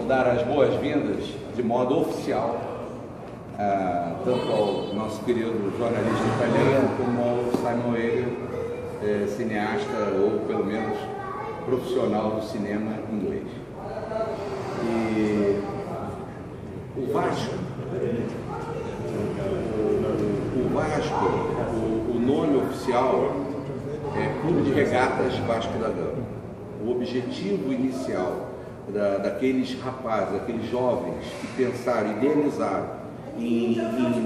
dar as boas-vindas de modo oficial tanto ao nosso querido jornalista italiano como ao Simon Egger, cineasta ou pelo menos profissional do cinema inglês. E o Vasco, o nome oficial é Clube de Regatas Vasco da Gama. O objetivo inicial daqueles rapazes, daqueles jovens que pensaram, idealizaram em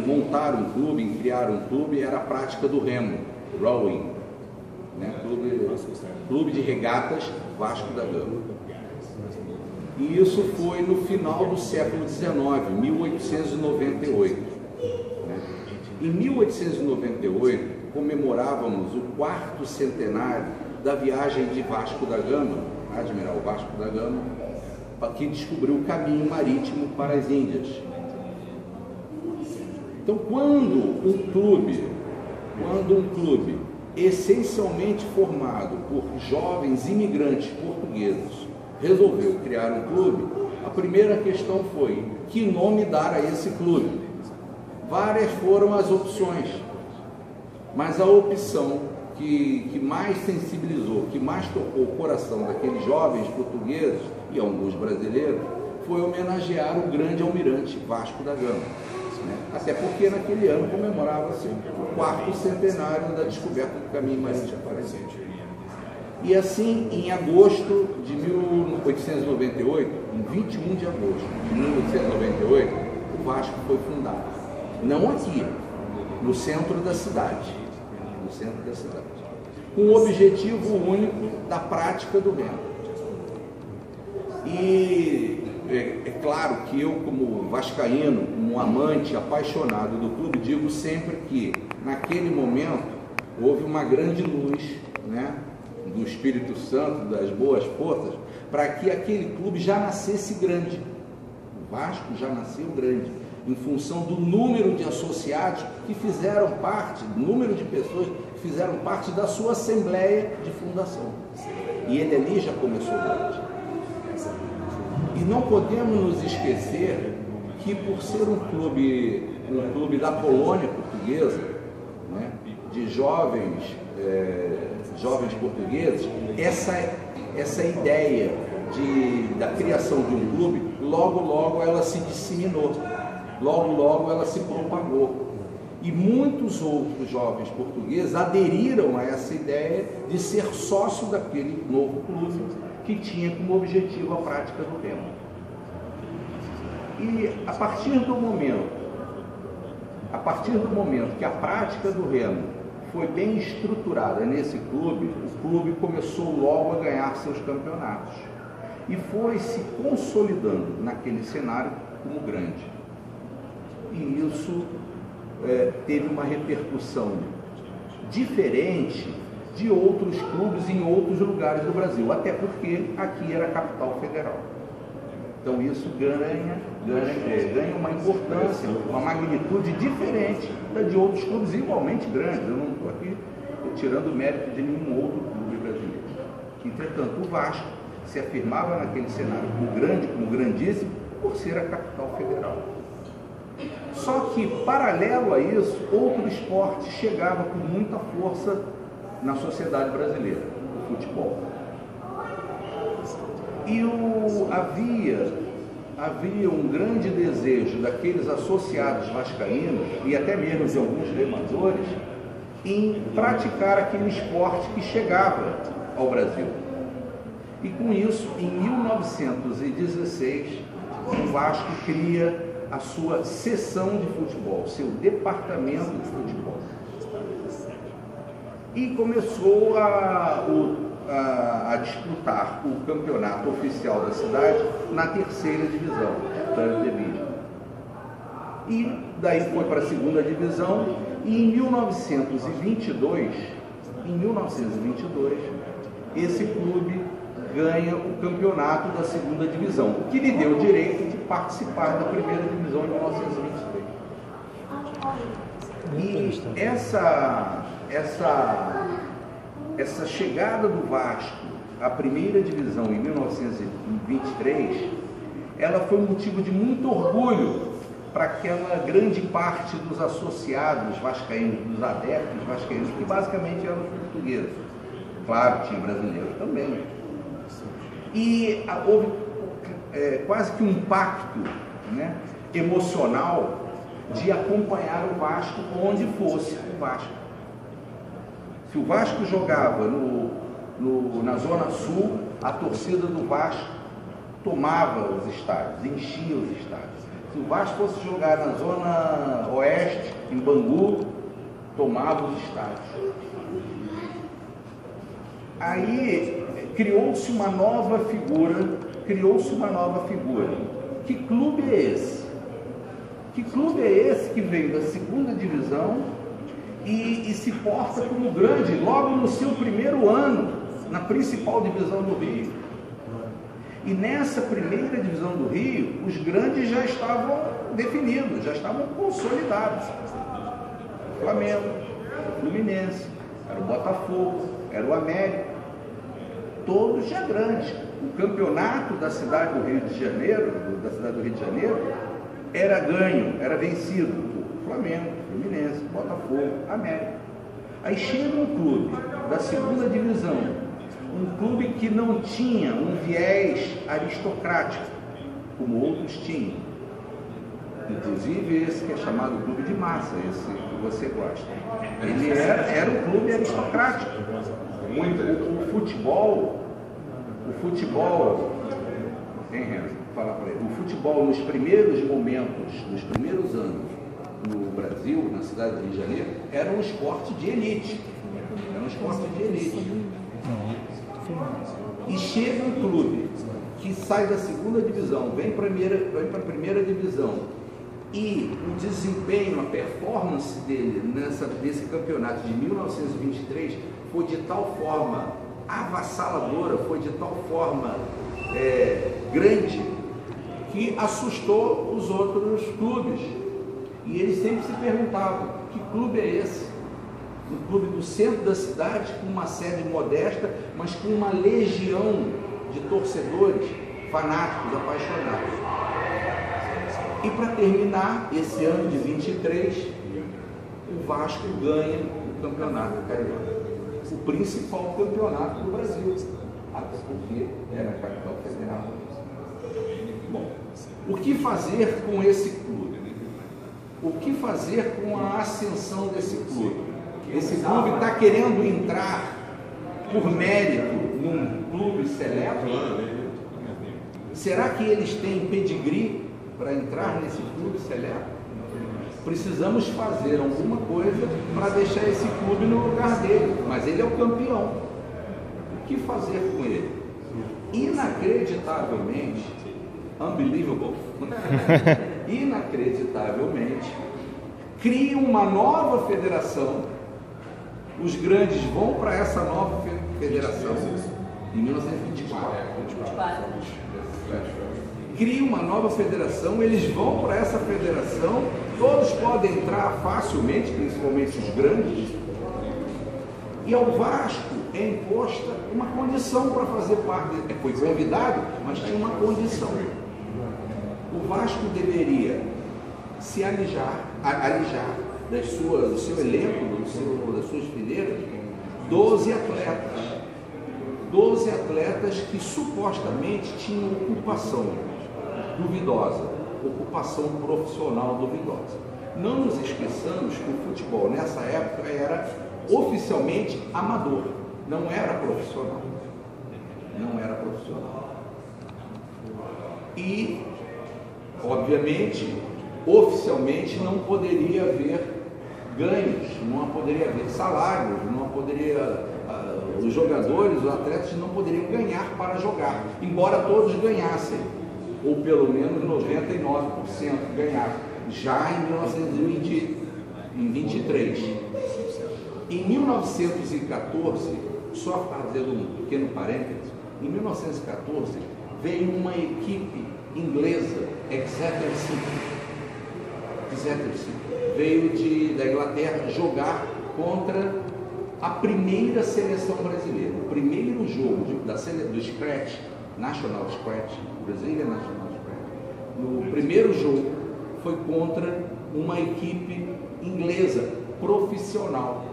montar um clube, em criar um clube, era a prática do remo, rowing, né? Clube de Regatas Vasco da Gama. E isso foi no final do século XIX, 1898. Né? Em 1898, comemorávamos o 4º centenário da viagem de Vasco da Gama, Admiral Vasco da Gama, que descobriu o caminho marítimo para as Índias. Então, quando um clube essencialmente formado por jovens imigrantes portugueses resolveu criar um clube, a primeira questão foi: que nome dar a esse clube? Várias foram as opções, mas a opção que mais sensibilizou, que mais tocou o coração daqueles jovens portugueses e alguns brasileiros, foi homenagear o grande almirante Vasco da Gama, né? Até porque naquele ano comemorava-se o 4º centenário da descoberta do caminho marítimo para as Índias. E assim, em agosto de 1898, em 21 de agosto de 1898, o Vasco foi fundado. Não aqui, no centro da cidade. No centro da cidade. Com o objetivo único da prática do remo. E é claro que eu, como vascaíno, como amante, apaixonado do clube, digo sempre que, naquele momento, houve uma grande luz, né, do Espírito Santo, das boas forças, para que aquele clube já nascesse grande. O Vasco já nasceu grande, em função do número de associados que fizeram parte, do número de pessoas que fizeram parte da sua assembleia de fundação. E ele ali já começou grande. E não podemos nos esquecer que, por ser um clube da colônia portuguesa, né, de jovens portugueses, essa ideia da criação de um clube, logo ela se disseminou, logo ela se propagou. E muitos outros jovens portugueses aderiram a essa ideia de ser sócio daquele novo clube que tinha como objetivo a prática do remo. E a partir do momento que a prática do remo foi bem estruturada nesse clube, o clube começou logo a ganhar seus campeonatos e foi se consolidando naquele cenário como grande. E isso teve uma repercussão diferente de outros clubes em outros lugares do Brasil, até porque aqui era a capital federal. Então isso ganha uma importância, uma magnitude diferente da de outros clubes igualmente grandes. Eu não estou aqui tirando o mérito de nenhum outro clube brasileiro. Entretanto, o Vasco se afirmava naquele cenário como grande, como grandíssimo, por ser a capital federal. Só que, paralelo a isso, outro esporte chegava com muita força na sociedade brasileira, o futebol. E havia um grande desejo daqueles associados vascaínos, e até mesmo de alguns remadores, em praticar aquele esporte que chegava ao Brasil. E com isso, em 1916, o Vasco cria a sua seção de futebol, seu departamento de futebol. E começou a disputar o campeonato oficial da cidade na terceira divisão, Third Division. E daí foi para a segunda divisão, e em 1922, esse clube ganha o campeonato da segunda divisão, o que lhe deu o direito de participar da primeira divisão em 1923. E essa chegada do Vasco à primeira divisão em 1923, ela foi motivo de muito orgulho para aquela grande parte dos associados vascaínos, dos adeptos vascaínos, que basicamente eram os portugueses. Claro, tinha brasileiros também. E houve quase que um pacto, né, emocional de acompanhar o Vasco onde fosse o Vasco. Se o Vasco jogava na Zona Sul, a torcida do Vasco tomava os estádios, enchia os estádios. Se o Vasco fosse jogar na Zona Oeste, em Bangu, tomava os estádios. Aí criou-se uma nova figura, Que clube é esse? Que clube é esse que veio da segunda divisão e se porta como grande logo no seu primeiro ano na principal divisão do Rio? E nessa primeira divisão do Rio, os grandes já estavam definidos, já estavam consolidados. O Flamengo, o Fluminense, era o Botafogo, era o América, todos já grandes. O campeonato da cidade do Rio de Janeiro, era ganho, era vencido por Flamengo, Fluminense, Botafogo, América. Aí chega um clube da segunda divisão, um clube que não tinha um viés aristocrático, como outros tinham. Inclusive esse que é chamado clube de massa, esse que você gosta. Ele era um clube aristocrático. O futebol, tem Renzo, fala para ele. O futebol nos primeiros momentos, nos primeiros anos no Brasil, na cidade do Rio de Janeiro, era um esporte de elite. E chega um clube que sai da segunda divisão, vem para a primeira divisão, e o desempenho, a performance dele nesse campeonato de 1923 foi de tal forma avassaladora, foi de tal forma grande, que assustou os outros clubes. E eles sempre se perguntavam: que clube é esse? Um clube do centro da cidade, com uma sede modesta, mas com uma legião de torcedores fanáticos, apaixonados. E para terminar, esse ano de 23, o Vasco ganha o Campeonato Carioca, o principal campeonato do Brasil, até porque era a capital federal. Bom, o que fazer com esse clube? O que fazer com a ascensão desse clube? Esse clube está querendo entrar por mérito num clube seleto? Será que eles têm pedigree para entrar nesse clube seleto? Precisamos fazer alguma coisa para deixar esse clube no lugar dele, mas ele é o campeão. O que fazer com ele? Inacreditavelmente, inacreditavelmente, cria uma nova federação. Os grandes vão para essa nova federação em 1924. Cria uma nova federação, eles vão para essa federação, todos podem entrar facilmente, principalmente os grandes, e ao Vasco é imposta uma condição para fazer parte. Foi convidado, mas tinha uma condição. O Vasco deveria se alijar do seu elenco, das suas fileiras, 12 atletas que supostamente tinham ocupação duvidosa, ocupação profissional duvidosa. Não nos esqueçamos que o futebol nessa época era oficialmente amador, não era profissional. E, obviamente, oficialmente não poderia haver ganhos, não poderia haver salários, os jogadores, os atletas não poderiam ganhar para jogar, embora todos ganhassem, ou pelo menos 99% ganharam, já em 1923. Em 1914, só fazendo um pequeno parênteses, em 1914 veio uma equipe inglesa, Exeter City, veio da Inglaterra jogar contra a primeira seleção brasileira. O primeiro jogo do Scratch, National Scratch, Brazilian National Scratch, no primeiro jogo foi contra uma equipe inglesa profissional.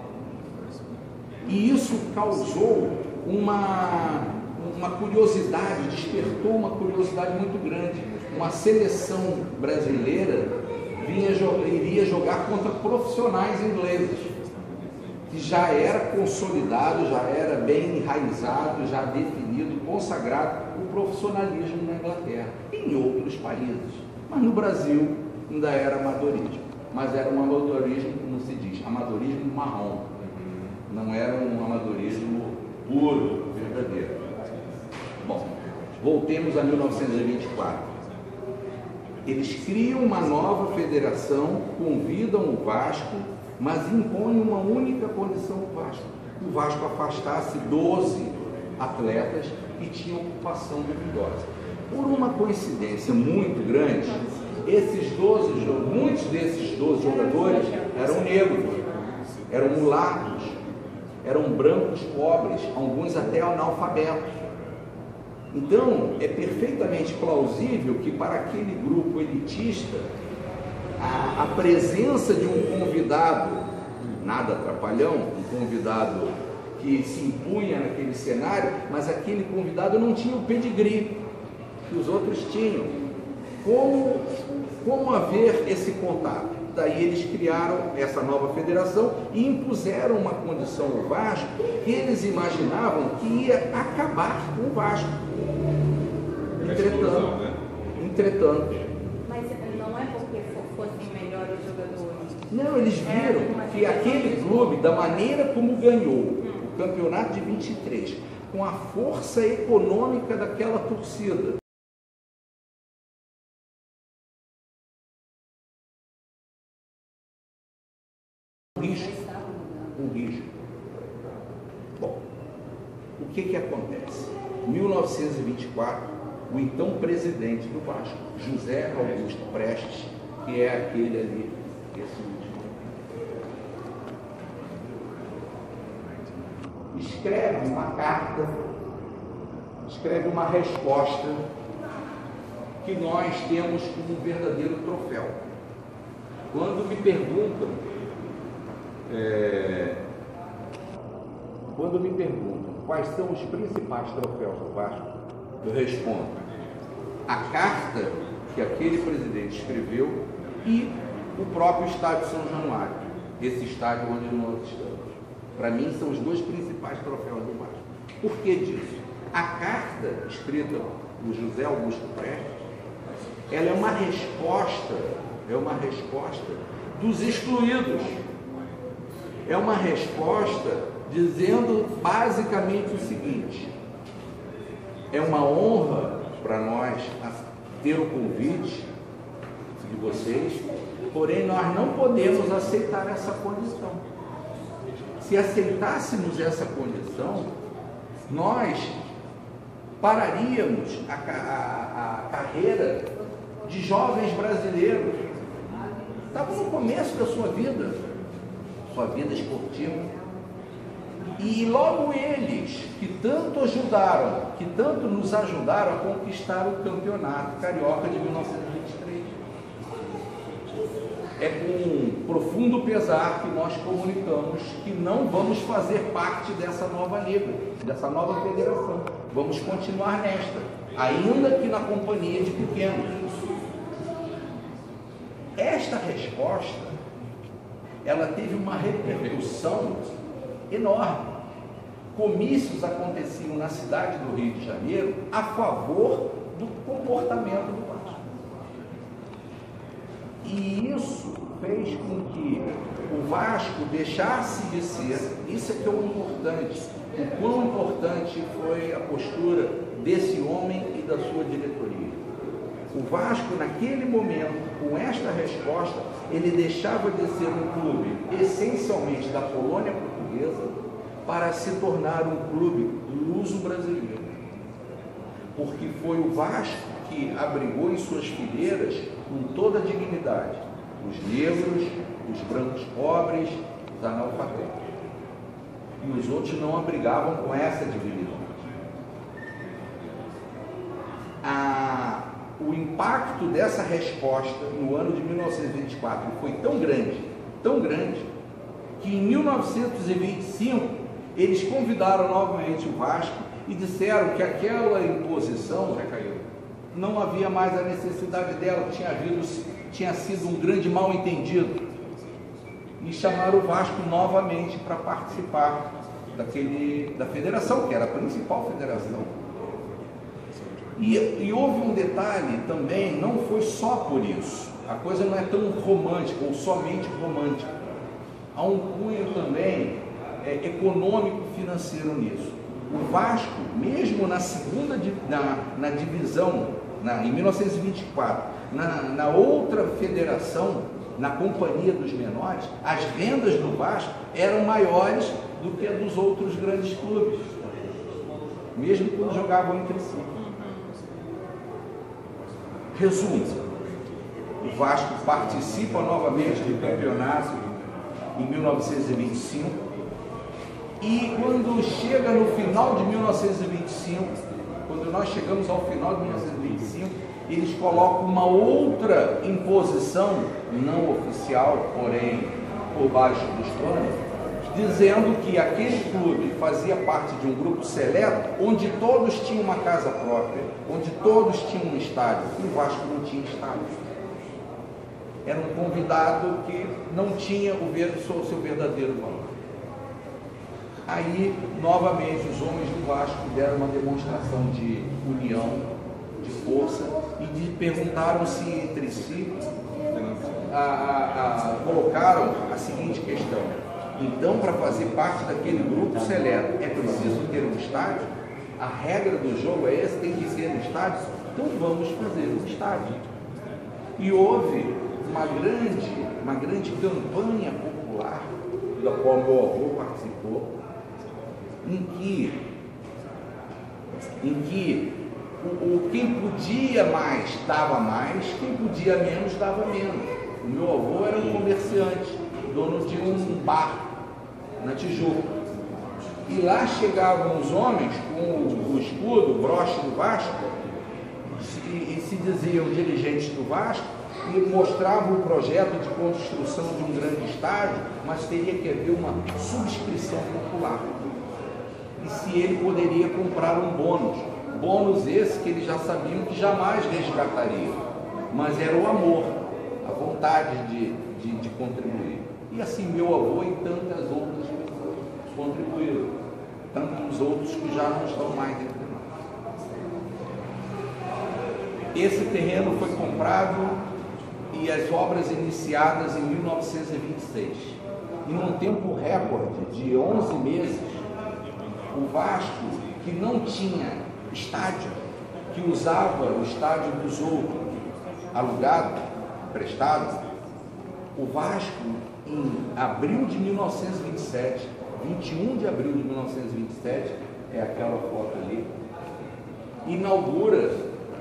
E isso causou uma curiosidade, despertou uma curiosidade muito grande. Uma seleção brasileira iria jogar contra profissionais ingleses, que já era consolidado, já era bem enraizado, já definido, consagrado o profissionalismo na Inglaterra e em outros países. Mas no Brasil ainda era amadorismo, mas era um amadorismo, como se diz, amadorismo marrom. Não era um amadorismo puro, verdadeiro. Bom, voltemos a 1924. Eles criam uma nova federação, convidam o Vasco, mas impõem uma única condição ao Vasco: o Vasco afastasse 12 atletas que tinham ocupação duvidosa. Por uma coincidência muito grande, muitos desses 12 jogadores eram negros, eram mulatos, eram brancos pobres, alguns até analfabetos. Então, é perfeitamente plausível que para aquele grupo elitista, a presença de um convidado, nada trapalhão, um convidado que se impunha naquele cenário, mas aquele convidado não tinha o pedigree que os outros tinham. Como haver esse contato? Daí eles criaram essa nova federação e impuseram uma condição ao Vasco que eles imaginavam que ia acabar com o Vasco. Entretanto. Mas não é porque fossem melhores jogadores? Não, eles viram que aquele clube, da maneira como ganhou o campeonato de 23, com a força econômica daquela torcida, um risco. Bom, o que acontece? Em 1924, o então presidente do Vasco, José Augusto Prestes, que é aquele ali, esse último, escreve uma carta, escreve uma resposta que nós temos como um verdadeiro troféu. Quando me perguntam quais são os principais troféus do Vasco, eu respondo: a carta que aquele presidente escreveu e o próprio estádio São Januário, esse estádio onde nós estamos. Para mim, são os dois principais troféus do Vasco. Por que disso? A carta escrita por José Augusto Prestes, ela é uma resposta dos excluídos. É uma resposta dizendo basicamente o seguinte: é uma honra para nós ter o convite de vocês, porém nós não podemos aceitar essa condição. Se aceitássemos essa condição, nós pararíamos a carreira de jovens brasileiros. Estavam no começo da sua vida esportiva. E logo eles, que tanto nos ajudaram a conquistar o campeonato carioca de 1923. É com profundo pesar que nós comunicamos que não vamos fazer parte dessa nova liga, dessa nova federação. Vamos continuar nesta, ainda que na companhia de pequenos. Esta resposta, ela teve uma repercussão enorme. Comícios aconteciam na cidade do Rio de Janeiro a favor do comportamento do Vasco. E isso fez com que o Vasco deixasse de ser, isso é que é o importante, o quão importante foi a postura desse homem e da sua diretoria. O Vasco, naquele momento, com esta resposta, ele deixava de ser um clube essencialmente da colônia portuguesa para se tornar um clube luso-brasileiro. Porque foi o Vasco que abrigou em suas fileiras, com toda a dignidade, os negros, os brancos pobres, os analfabetos. E os outros não abrigavam com essa dignidade. O impacto dessa resposta no ano de 1924 foi tão grande, que em 1925 eles convidaram novamente o Vasco e disseram que aquela imposição não havia mais a necessidade dela, tinha sido um grande mal-entendido, e chamaram o Vasco novamente para participar da federação, que era a principal federação. E houve um detalhe também, não foi só por isso, a coisa não é tão romântica ou somente romântica, há um cunho também econômico financeiro nisso. O Vasco, mesmo na segunda na divisão, em 1924, na outra federação, na Companhia dos Menores, as vendas do Vasco eram maiores do que a dos outros grandes clubes, mesmo quando jogavam entre si. Resumo: o Vasco participa novamente do campeonato em 1925 e quando chega no final de 1925, quando nós chegamos ao final de 1925, eles colocam uma outra imposição, não oficial, porém por baixo dos panos, dizendo que aquele clube fazia parte de um grupo seleto, onde todos tinham uma casa própria, onde todos tinham um estádio, e o Vasco não tinha estádio. Era um convidado que não tinha o seu verdadeiro valor. Aí, novamente, os homens do Vasco deram uma demonstração de união, de força, e perguntaram se entre si, colocaram a seguinte questão: então, para fazer parte daquele grupo seleto, é preciso ter um estádio? A regra do jogo é essa, tem que ser um estádio? Então vamos fazer um estádio. E houve uma grande campanha popular, da qual meu avô participou, em que quem podia mais dava mais, quem podia menos dava menos. O meu avô era um comerciante, dono de um bar na Tijuca. E lá chegavam os homens com o escudo, o broche do Vasco, e se diziam dirigentes do Vasco, e mostravam o projeto de construção de um grande estádio, mas teria que haver uma subscrição popular. E se ele poderia comprar um bônus esse que eles já sabiam que jamais resgatariam, mas era o amor, a vontade de contribuir. E assim meu avô e tantas outras pessoas contribuíram, tantos outros que já não estão mais entre nós. Esse terreno foi comprado e as obras iniciadas em 1926. Em um tempo recorde de 11 meses, o Vasco, que não tinha estádio, que usava o estádio dos outros, alugado, emprestado, o Vasco, em abril de 1927, 21 de abril de 1927, é aquela foto ali, inaugura,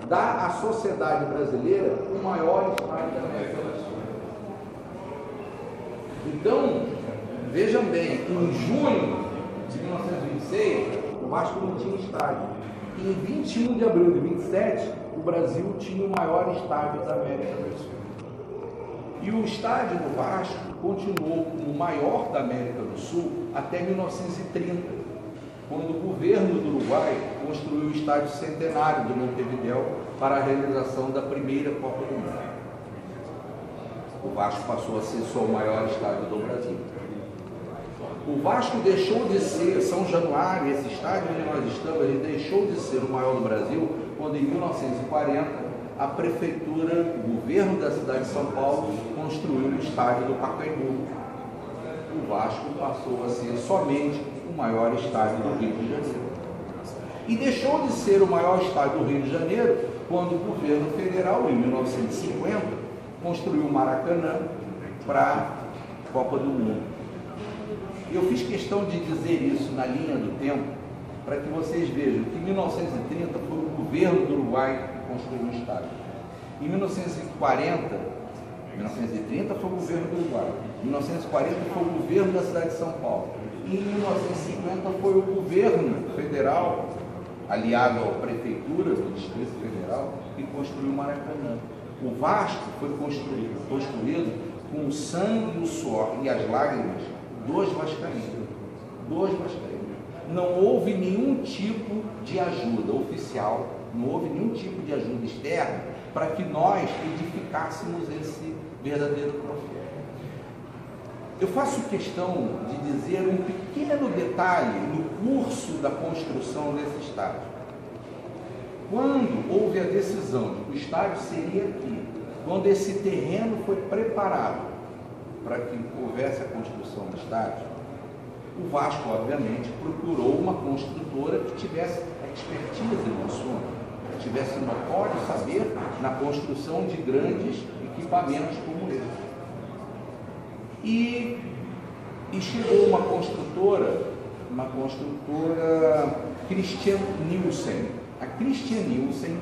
dá à sociedade brasileira o maior estádio da América do Sul. Então, vejam bem, em junho de 1926, o Vasco não tinha estádio. Em 21 de abril de 27, o Brasil tinha o maior estádio da América do Sul. E o estádio do Vasco continuou como o maior da América do Sul até 1930, quando o governo do Uruguai construiu o estádio centenário de Montevidéu para a realização da primeira Copa do Mundo. O Vasco passou a ser só o maior estádio do Brasil. O Vasco deixou de ser, São Januário, esse estádio onde nós estamos, ele deixou de ser o maior do Brasil quando em 1940 a prefeitura, o governo da cidade de São Paulo, construiu o estádio do Pacaembu. O Vasco passou a ser somente o maior estádio do Rio de Janeiro. E deixou de ser o maior estádio do Rio de Janeiro quando o governo federal, em 1950, construiu o Maracanã para a Copa do Mundo. Eu fiz questão de dizer isso na linha do tempo, para que vocês vejam que em 1930 foi o governo do Uruguai que construiu o estádio. Em 1930 foi o governo do Uruguai. Em 1940 foi o governo da cidade de São Paulo. E em 1950 foi o governo federal, aliado à prefeitura do Distrito Federal, que construiu o Maracanã. O Vasco foi construído com o sangue, o suor e as lágrimas dos vascaínos. Não houve nenhum tipo de ajuda oficial, não houve nenhum tipo de ajuda externa para que nós edificássemos esse verdadeiro troféu. Eu faço questão de dizer um pequeno detalhe no curso da construção desse estádio. Quando houve a decisão de que o estádio seria aqui, quando esse terreno foi preparado para que houvesse a construção do estádio, o Vasco, obviamente, procurou uma construtora que tivesse expertise no assunto, que tivesse notório saber na construção de grandes equipamentos como esse. E chegou uma construtora Christian Nielsen. A Christian Nielsen,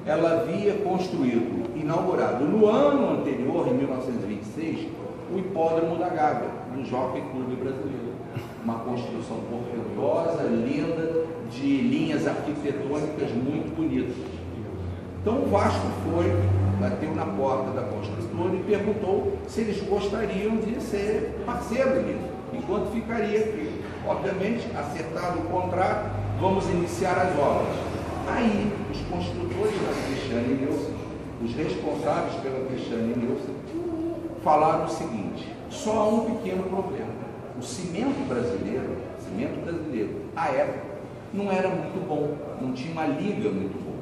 ela havia construído, inaugurado no ano anterior, em 1926, o Hipódromo da Gávea, no Jockey Clube Brasileiro. Uma construção portentosa, linda, de linhas arquitetônicas muito bonitas. Então o Vasco foi, bateu na porta da construtora e perguntou se eles gostariam de ser parceiros nisso, enquanto ficaria aqui. Obviamente, acertado o contrato, vamos iniciar as obras. Aí, os construtores da Cristiane Nielsen, os responsáveis pela Cristiane Nielsen, falaram o seguinte: só há um pequeno problema. O cimento brasileiro, à época, não era muito bom, não tinha uma liga muito boa.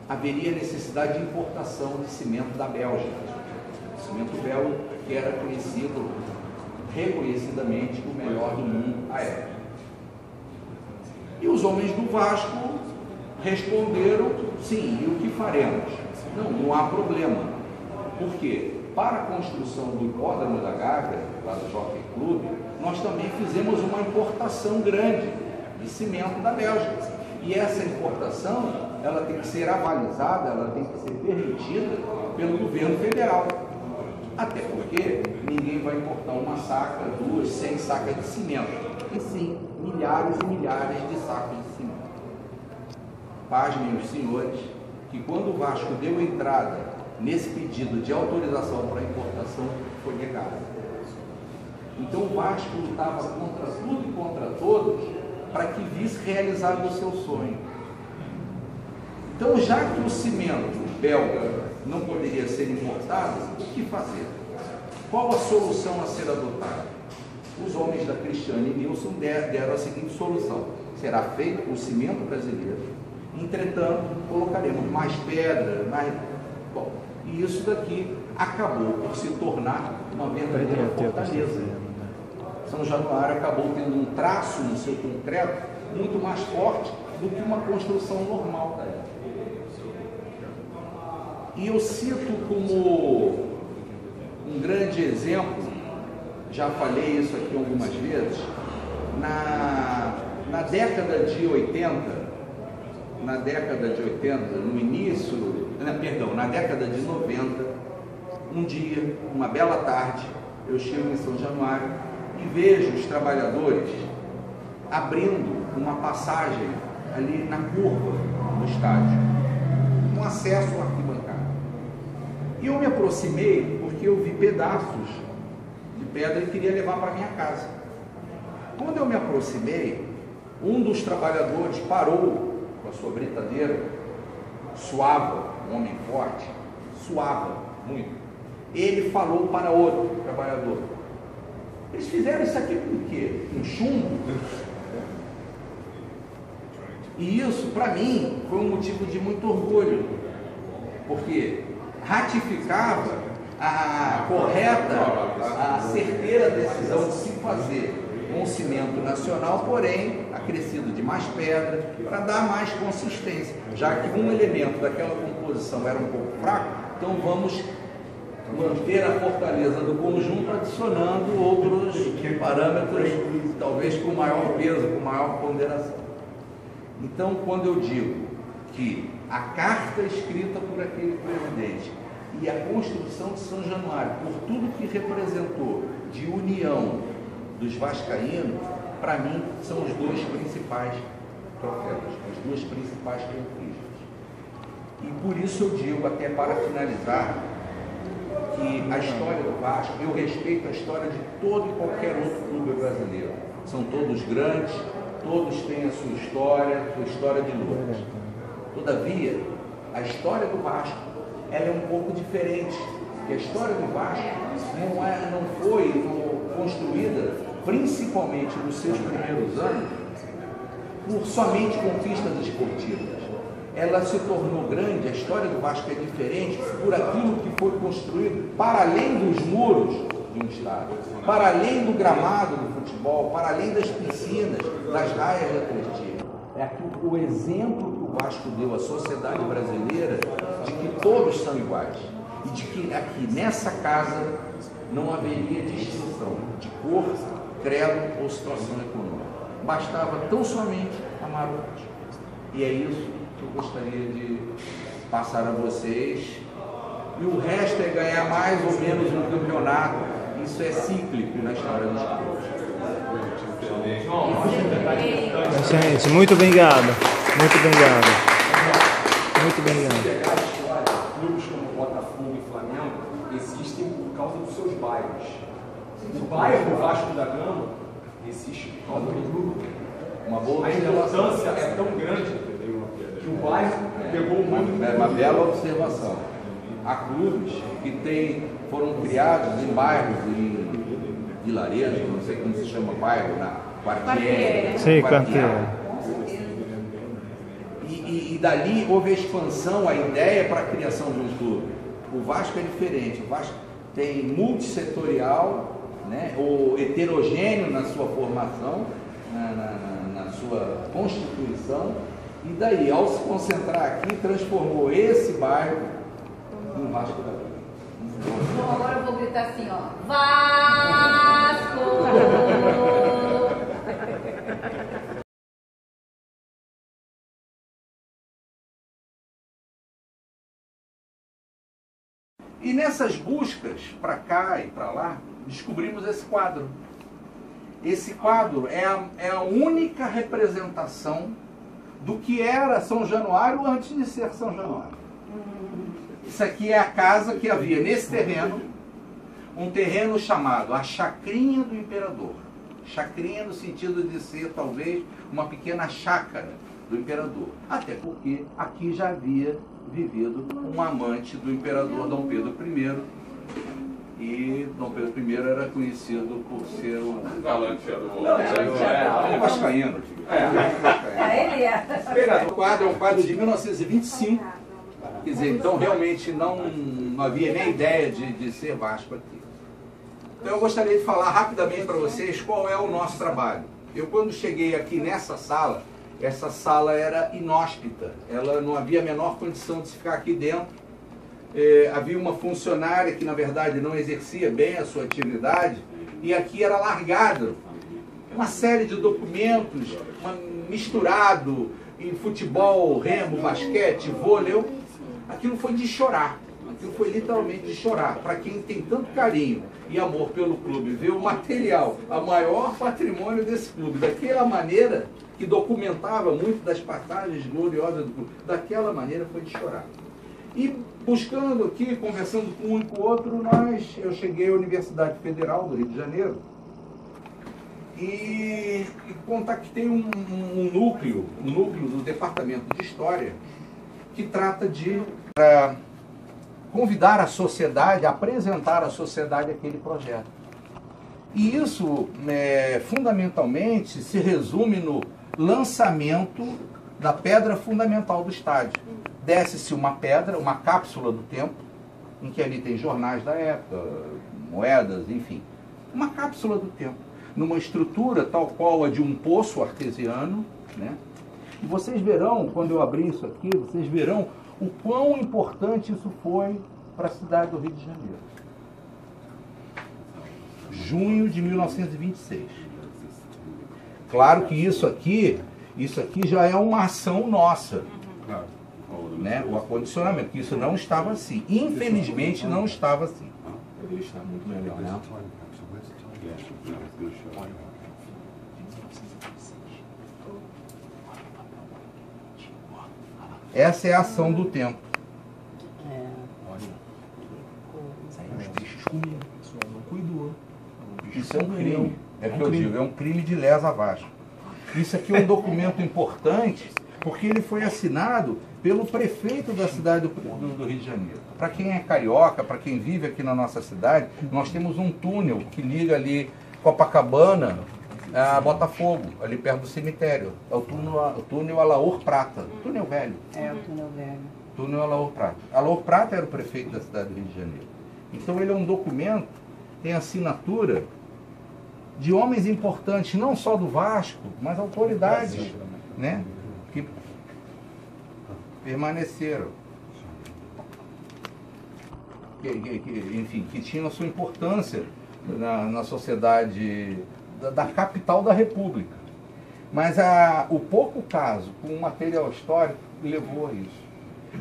Haveria necessidade de importação de cimento da Bélgica. O cimento belga, que era conhecido reconhecidamente o melhor do mundo à época. E os homens do Vasco responderam: sim, e o que faremos? Não há problema. Por quê? Para a construção do Hipódromo da Gávea, lá do Jockey Clube, nós também fizemos uma importação grande de cimento da Bélgica. E essa importação, ela tem que ser avalizada, ela tem que ser permitida pelo governo federal. Até porque ninguém vai importar uma saca, 2, 100 sacas de cimento, e sim milhares e milhares de sacos de cimento. Pasmem os senhores que quando o Vasco deu entrada nesse pedido de autorização para importação, foi negado. Então o Vasco lutava contra tudo e contra todos para que visse realizado o seu sonho. Então, já que o cimento belga não poderia ser importado, o que fazer? Qual a solução a ser adotada? Os homens da Cristiane Nielsen deram a seguinte solução: será feito com cimento brasileiro, entretanto, colocaremos mais pedra, mais... Bom, e isso daqui acabou por se tornar uma verdadeira fortaleza. São Januário acabou tendo um traço no seu concreto muito mais forte do que uma construção normal da época. E eu cito como um grande exemplo, já falei isso aqui algumas vezes, na década de 80, na década de 90, um dia, uma bela tarde, eu chego em São Januário e vejo os trabalhadores abrindo uma passagem ali na curva do estádio, um acesso à arquibancada. E eu me aproximei porque eu vi pedaços de pedra e queria levar para minha casa. Quando eu me aproximei, um dos trabalhadores parou com a sua britadeira, suava, um homem forte, suava muito. Ele falou para outro trabalhador: eles fizeram isso aqui com o quê? Com chumbo? E isso, para mim, foi um motivo de muito orgulho, porque ratificava a correta, a certeira decisão de se fazer um cimento nacional, porém acrescido de mais pedra, para dar mais consistência, já que um elemento daquela composição era um pouco fraco, então vamos manter a fortaleza do conjunto adicionando outros parâmetros, talvez com maior peso, com maior ponderação. Então, quando eu digo que a carta escrita por aquele presidente e a construção de São Januário, por tudo que representou de união dos vascaínos, para mim, são os dois principais troféus, as duas principais conquistas. E por isso eu digo, até para finalizar, que a história do Vasco, eu respeito a história de todo e qualquer outro clube brasileiro. São todos grandes, todos têm a sua história de luta. Todavia, a história do Vasco, ela é um pouco diferente. Porque a história do Vasco não foi construída, principalmente nos seus primeiros anos, por somente conquistas esportivas. Ela se tornou grande, a história do Vasco é diferente por aquilo que foi construído para além dos muros de um estádio, para além do gramado do futebol, para além das piscinas, das raias de atletismo. É aqui o exemplo que o Vasco deu à sociedade brasileira de que todos são iguais e de que aqui nessa casa não haveria distinção de cor, credo ou situação econômica. Bastava tão somente amar o Vasco. E é isso que eu gostaria de passar a vocês. E o resto é ganhar mais ou menos um campeonato. Isso é cíclico na história dos clubes. Gente, muito obrigado. Muito obrigado. Muito obrigado. Clubes como Botafogo e Flamengo existem por causa dos seus bairros. O bairro Vasco da Gama existe por causa do clube. A importância é tão grande que o bairro pegou muito. É uma bela observação. Há clubes que foram criados em bairros, em vilarejos, não sei como se chama bairro, na Quartier. Sim, Quartier. E dali houve a expansão, a ideia para a criação de um clube. O Vasco é diferente. O Vasco tem multissetorial, né, ou heterogêneo na sua formação, na sua constituição, e daí, ao se concentrar aqui, transformou esse bairro em Vasco da Gama. Bom, agora eu vou gritar assim, ó. Vasco! E nessas buscas, para cá e para lá, descobrimos esse quadro. Esse quadro é a única representação do que era São Januário antes de ser São Januário. Isso aqui é a casa que havia nesse terreno, um terreno chamado a Chacrinha do Imperador. Chacrinha no sentido de ser, talvez, uma pequena chácara do Imperador. Até porque aqui já havia vivido um amante do Imperador Dom Pedro I. E Dom Pedro I era conhecido por ser um vascaíno. Ele é. O quadro é um quadro de 1925. Quer dizer, então realmente não havia nem ideia de ser Vasco aqui. Então eu gostaria de falar rapidamente para vocês qual é o nosso trabalho. Eu, quando cheguei aqui nessa sala, essa sala era inóspita. Ela não havia a menor condição de se ficar aqui dentro. Havia uma funcionária que, na verdade, não exercia bem a sua atividade, e aqui era largado uma série de documentos, misturado em futebol, remo, basquete, vôlei. Aquilo foi de chorar, aquilo foi literalmente de chorar. Para quem tem tanto carinho e amor pelo clube, ver o material, a maior patrimônio desse clube, daquela maneira, que documentava muito das passagens gloriosas do clube, daquela maneira foi de chorar. E buscando aqui, conversando com um e com o outro, eu cheguei à Universidade Federal do Rio de Janeiro e contactei um núcleo do Departamento de História que trata de convidar a sociedade, apresentar à sociedade aquele projeto. E isso, fundamentalmente, se resume no lançamento da pedra fundamental do estádio. Desce-se uma pedra, uma cápsula do tempo, em que ali tem jornais da época, moedas, enfim. Uma cápsula do tempo, numa estrutura tal qual a de um poço artesiano, né? E vocês verão, quando eu abrir isso aqui, vocês verão o quão importante isso foi para a cidade do Rio de Janeiro. Junho de 1926. Claro que isso aqui já é uma ação nossa. Né? O acondicionamento, que isso não estava assim. Infelizmente não estava assim. Está muito melhor, né? Essa é a ação do tempo. Isso é um crime. É o que eu digo, é um crime de lesa Vasco. Isso aqui é um documento importante porque ele foi assinado pelo prefeito da cidade do Rio de Janeiro. Para quem é carioca, para quem vive aqui na nossa cidade, nós temos um túnel que liga ali Copacabana a Botafogo, ali perto do cemitério. É o túnel Alaor Prata, túnel velho. É, o túnel velho. Túnel Alaor Prata. Alaor Prata era o prefeito da cidade do Rio de Janeiro. Então ele é um documento, tem assinatura de homens importantes, não só do Vasco, mas autoridades, né, que permaneceram. Enfim, que tinham a sua importância na sociedade da capital da República. Mas o pouco caso com o material histórico levou a isso.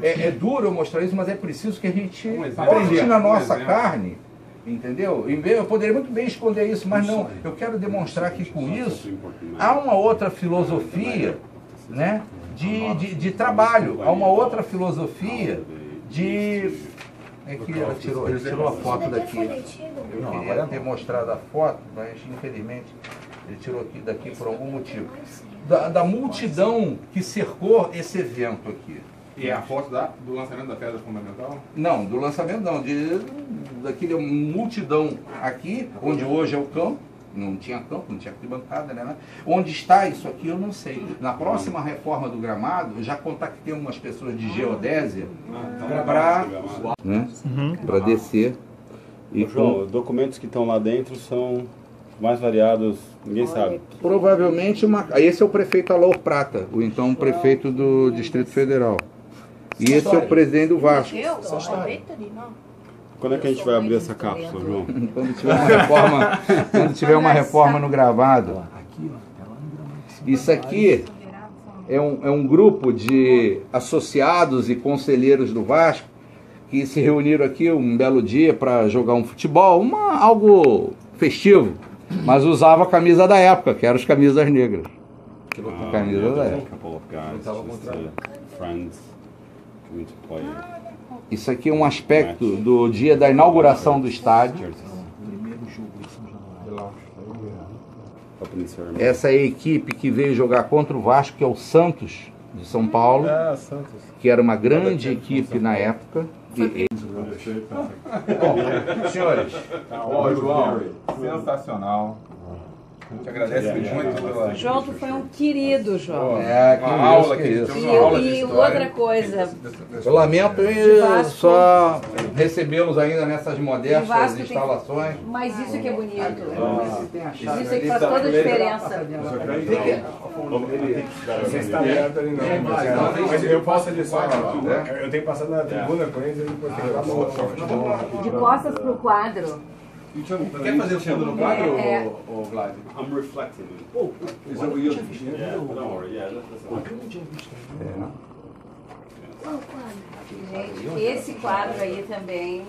É duro eu mostrar isso, mas é preciso que a gente corte na nossa carne, entendeu? Eu poderia muito bem esconder isso, mas não. Eu quero demonstrar que com isso há uma outra filosofia, né, de trabalho, há uma outra filosofia de... É que ele tirou a foto daqui. Eu queria ter mostrado a foto, mas infelizmente ele tirou daqui por algum motivo. Da multidão que cercou esse evento aqui. E é a foto do lançamento da Pedra Fundamental? Não, do lançamento não, daquele multidão aqui, onde hoje é o campo. Não tinha campo, não tinha arquibancada, né? Onde está isso aqui, eu não sei. Na próxima reforma do gramado, eu já contactei umas pessoas de geodésia para descer. E João, documentos que estão lá dentro são mais variados, ninguém sabe. Provavelmente, esse é o prefeito Alaor Prata, o então prefeito do Distrito Federal. E esse é o presidente do Vasco. Quando é que a gente vai abrir essa cápsula, João? Quando tiver uma reforma no gravado. Isso aqui é um grupo de associados e conselheiros do Vasco que se reuniram aqui um belo dia para jogar um futebol, algo festivo, mas usava a camisa da época, que eram as camisas negras. A camisa da época. Isso aqui é um aspecto do dia da inauguração do estádio. Essa é a equipe que veio jogar contra o Vasco, que é o Santos, de São Paulo, que era uma grande equipe na época. Bom, senhores. João, sensacional. Te agradece muito pela... João, tu foi um querido, João. Uma aula aqui. E outra coisa. Eu lamento só recebê-los ainda nessas modestas instalações. Mas isso que é bonito. Isso é que faz toda a diferença. Você está aberto ali não. Mas eu posso ali só. Eu tenho que passar na tribuna com eles e depois tem que ir lá no... De costas pro quadro. Quer fazer o fundo no quadro, ou Vlad? I'm reflecting. Is that what you're... Yeah, don't worry. Yeah, Gente, esse quadro aí também.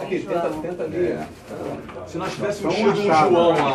Aqui, tenta ali. Se nós tivéssemos um João lá.